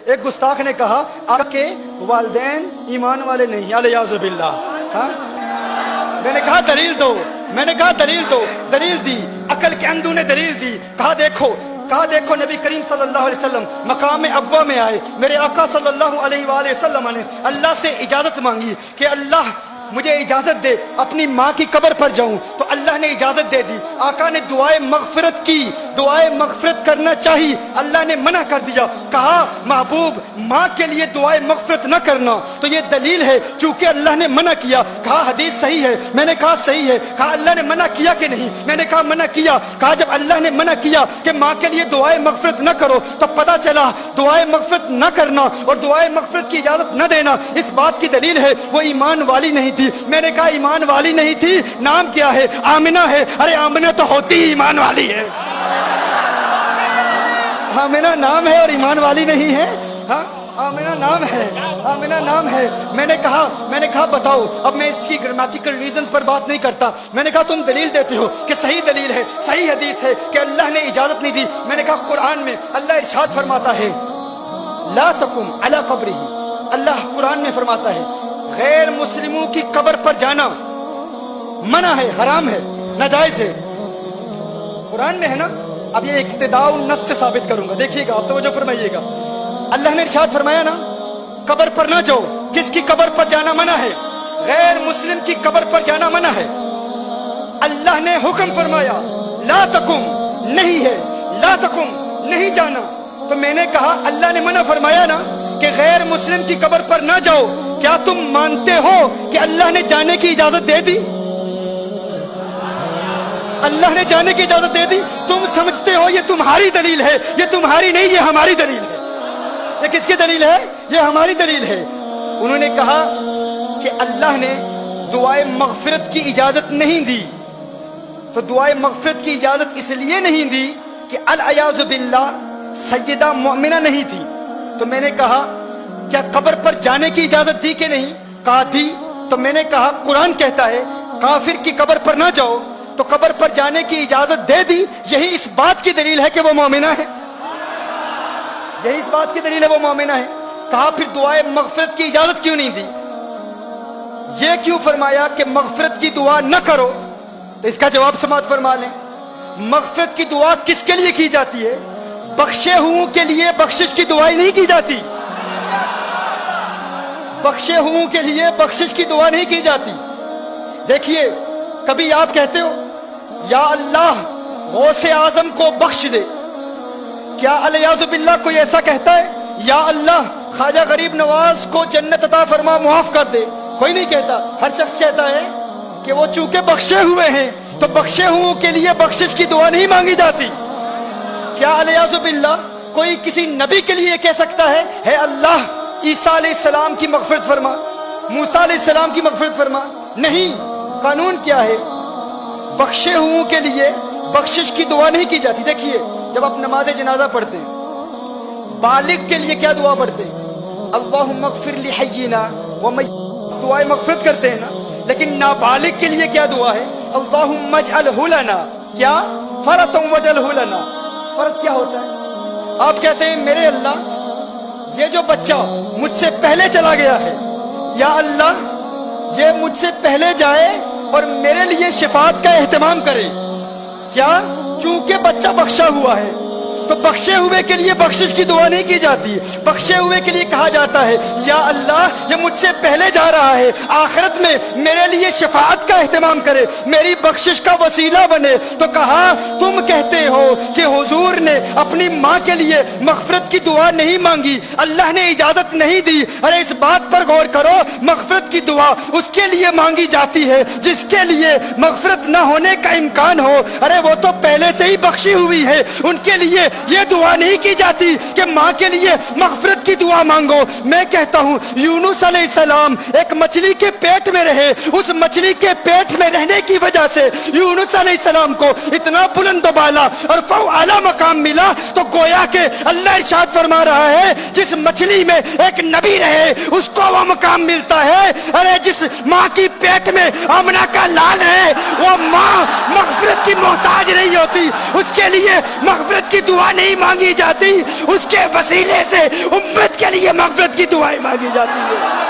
ایک گستاخ نے کہا آپ کے والدین ایمان والے نہیں، الیاذ باللہ. ہاں میں نے کہا دلیل دو، میں نے کہا دلیل دو. دلیل دی، عقل کے اندھوں نے دلیل دی. کہا دیکھو نبی کریم صلی اللہ علیہ وسلم مقام ابوا میں آئے، میرے آقا صلی اللہ علیہ وآلہ وسلم نے اللہ سے اجازت مانگی کہ اللہ مجھے اجازت دے اپنی ماں کی قبر پر جاؤں، تو اللہ نے اجازت دے دی. آقا نے دعائے مغفرت کی، دعائے مغفرت کرنا چاہیے، اللہ نے منع کر دیا. کہا محبوب ماں کے لیے دعائے مغفرت نہ کرنا، تو یہ دلیل ہے چونکہ اللہ نے منع کیا. کہا حدیث صحیح ہے، میں نے کہا صحیح ہے. کہا اللہ نے منع کیا کہ نہیں، میں نے کہا منع کیا. کہا جب اللہ نے منع کیا کہ ماں کے لیے دعائے مغفرت نہ کرو، تو پتہ چلا دعائے مغفرت نہ کرنا اور دعائے مغفرت کی اجازت نہ دینا اس بات کی دلیل ہے وہ ایمان والی نہیں تھی. میں نے کہا ایمان والی نہیں تھی، نام کیا ہے؟ آمنہ ہے. ارے آمنہ تو ہوتی ہی ایمان والی ہے. آمنہ نام ہے اور ایمان والی نہیں ہے. ہاں آمنہ نام ہے، آمنہ نام ہے. میں نے کہا بتاؤ. اب میں اس کی گرامیٹیکل ریزنز پر بات نہیں کرتا. میں نے کہا تم دلیل دیتے ہو کہ صحیح دلیل ہے، صحیح حدیث ہے کہ اللہ نے اجازت نہیں دی. میں نے کہا قرآن میں اللہ ارشاد فرماتا ہے لا تقم علی قبرہ. اللہ قرآن میں فرماتا ہے غیر مسلموں کی قبر پر جانا منع ہے، حرام ہے، ناجائز ہے. قرآن میں ہے نا. اب یہ اقتداء النص سے ثابت کروں گا، دیکھیے گا، آپ توجہ فرمائیے گا. اللہ نے ارشاد فرمایا نا قبر پر نہ جاؤ. کس کی قبر پر جانا منع ہے؟ غیر مسلم کی قبر پر جانا منع ہے. اللہ نے حکم فرمایا لا تقم، نہیں ہے، لا تقم، نہیں جانا. تو میں نے کہا اللہ نے منع فرمایا نا کہ غیر مسلم کی قبر پر نہ جاؤ، کیا تم مانتے ہو کہ اللہ نے جانے کی اجازت دے دی؟ اللہ نے جانے کی اجازت دے دی. تم سمجھتے ہو یہ تمہاری دلیل ہے، یہ تمہاری نہیں، یہ ہماری دلیل ہے. یہ کس کی دلیل ہے؟ یہ ہماری دلیل ہے. انہوں نے کہا کہ اللہ نے دعائے مغفرت کی اجازت نہیں دی. تو دعائے مغفرت کی اجازت اس لیے نہیں دی کہ الیاذ باللہ سیدہ مومنہ نہیں تھی. تو میں نے کہا کیا قبر پر جانے کی اجازت دی کہ نہیں؟ کہا دی. تو میں نے کہا قرآن کہتا ہے کافر کی قبر پر نہ جاؤ، تو قبر پر جانے کی اجازت دے دی. یہی اس بات کی دلیل ہے کہ وہ مومنہ ہے. یہی اس بات کی دلیل ہے وہ مومنہ ہے. کہا پھر دعائے مغفرت کی اجازت کیوں نہیں دی؟ یہ کیوں فرمایا کہ مغفرت کی دعا نہ کرو؟ تو اس کا جواب سماعت فرما لیں. مغفرت کی دعا کس کے لیے کی جاتی ہے؟ بخشے ہوں کے لیے بخشش کی دعائیں نہیں کی جاتی. بخشے ہوں کے لیے بخشش کی دعا نہیں کی جاتی. دیکھیے کبھی آپ کہتے ہو یا اللہ غوث اعظم کو بخش دے، کیا الیاذ باللہ کوئی ایسا کہتا ہے؟ یا اللہ خواجہ غریب نواز کو جنت عطا فرما، معاف کر دے. کوئی نہیں کہتا. ہر شخص کہتا ہے کہ وہ چونکہ بخشے ہوئے ہیں تو بخشے ہوں کے لیے بخشش کی دعا نہیں مانگی جاتی. کیا الیاذ باللہ کوئی کسی نبی کے لیے کہہ سکتا ہے اے اللہ عیسیٰ علیہ السلام کی مغفرت فرما، موسیٰ علیہ السلام کی مغفرت فرما؟ نہیں. قانون کیا ہے؟ بخشے ہوں کے لیے بخشش کی دعا نہیں کی جاتی. دیکھیے جب آپ نماز جنازہ پڑھتے ہیں بالغ کے لیے کیا دعا پڑھتے ہیں؟ اللہم اغفر لحینا ومیتنا، دعائے مغفرت کرتے ہیں نا. لیکن نابالغ کے لیے کیا دعا ہے؟ اللہم اجعلہ لنا، کیا؟ فرۃ واجعلہ لنا. فرض کیا ہوتا ہے؟ آپ کہتے ہیں میرے اللہ یہ جو بچہ مجھ سے پہلے چلا گیا ہے، یا اللہ یہ مجھ سے پہلے جائے اور میرے لیے شفاعت کا اہتمام کرے. کیا؟ چونکہ بچہ بخشا ہوا ہے تو بخشے ہوئے کے لیے بخشش کی دعا نہیں کی جاتی. بخشے ہوئے کے لیے کہا جاتا ہے یا اللہ یہ مجھ سے پہلے جا رہا ہے، آخرت میں میرے لیے شفاعت کا اہتمام کرے، میری بخشش کا وسیلہ بنے. تو کہا تم کہتے ہو کہ حضور نے اپنی ماں کے لیے مغفرت کی دعا نہیں مانگی، اللہ نے اجازت نہیں دی. ارے اس بات پر غور کرو، مغفرت کی دعا اس کے لیے مانگی جاتی ہے جس کے لیے مغفرت نہ ہونے کا امکان ہو. ارے وہ تو پہلے سے ہی بخشی ہوئی ہے، ان کے لیے یہ دعا نہیں کی جاتی کہ ماں کے لیے مغفرت کی دعا مانگو. میں کہتا ہوں یونس علیہ السلام ایک مچھلی کے پیٹ میں رہے، اس مچھلی کے پیٹ میں رہنے کی وجہ سے یونس علیہ السلام کو اتنا بلند و بالا اور اعلیٰ مقام ملا. تو گویا کہ اللہ ارشاد فرما رہا ہے جس مچھلی میں ایک نبی رہے اس کو وہ مقام ملتا ہے. ارے جس ماں کی پیٹ میں آمنہ کا لال ہے وہ ماں مغفرت کی محتاج نہیں ہوتی، اس کے لیے مغفرت کی دعا نہیں مانگی جاتی، اس کے وسیلے سے امت امت کے لیے مغفرت کی دعائیں مانگی جاتی ہیں.